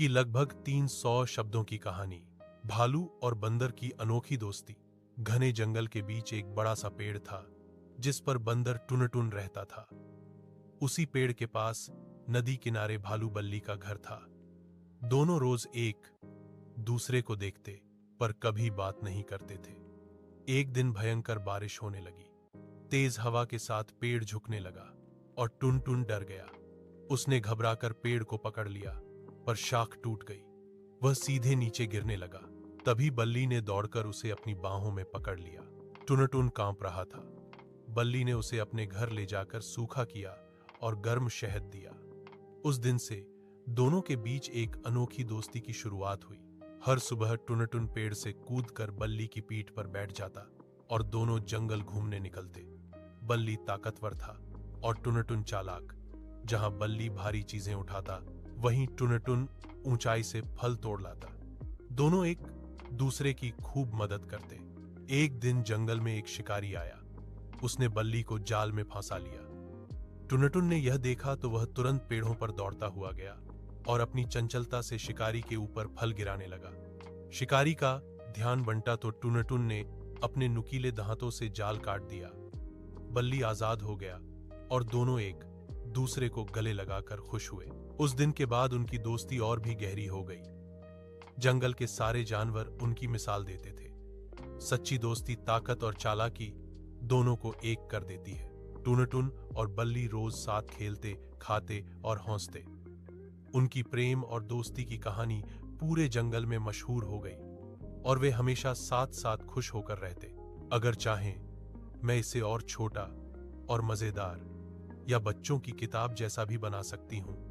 की लगभग 300 शब्दों की कहानी। भालू और बंदर की अनोखी दोस्ती। घने जंगल के बीच एक बड़ा सा पेड़ था जिस पर बंदर टुनटुन रहता था। उसी पेड़ के पास नदी किनारे भालू बल्ली का घर था। दोनों रोज एक दूसरे को देखते पर कभी बात नहीं करते थे। एक दिन भयंकर बारिश होने लगी। तेज हवा के साथ पेड़ झुकने लगा और टुनटुन डर गया। उसने घबराकर पेड़ को पकड़ लिया पर शाख टूट गई। वह सीधे नीचे गिरने लगा। तभी बल्ली ने दौड़कर उसे अपनी बाहों में पकड़ लिया। टुनटुन कांप रहा था। बल्ली ने उसे अपने घर ले जाकर सूखा किया और गर्म शहद दिया। उस दिन से दोनों के बीच एक अनोखी दोस्ती की शुरुआत हुई। हर सुबह टुनटुन पेड़ से कूदकर बल्ली की पीठ पर बैठ जाता और दोनों जंगल घूमने निकलते। बल्ली ताकतवर था और टुनटुन चालाक। जहां बल्ली भारी चीजें उठाता वहीं टुनटुन ऊंचाई से फल तोड़ लाता। दोनों एक दूसरे की खूब मदद करते। एक दिन जंगल में एक शिकारी आया। उसने बल्ली को जाल में फंसा लिया। टुनटुन ने यह देखा तो वह तुरंत पेड़ों पर दौड़ता हुआ गया और अपनी चंचलता से शिकारी के ऊपर फल गिराने लगा। शिकारी का ध्यान बंटा तो टुनटुन ने अपने नुकीले दांतों से जाल काट दिया। बल्ली आजाद हो गया और दोनों एक दूसरे को गले लगाकर खुश हुए। उस दिन के बाद उनकी दोस्ती और भी गहरी हो गई। जंगल के सारे जानवर उनकी मिसाल देते थे। सच्ची दोस्ती ताकत और चालाकी दोनों को एक कर देती है। टुनटुन और बल्ली रोज साथ खेलते, खाते और हंसते। उनकी प्रेम और दोस्ती की कहानी पूरे जंगल में मशहूर हो गई और वे हमेशा साथ साथ खुश होकर रहते। अगर चाहें मैं इसे और छोटा और मजेदार या बच्चों की किताब जैसा भी बना सकती हूँ।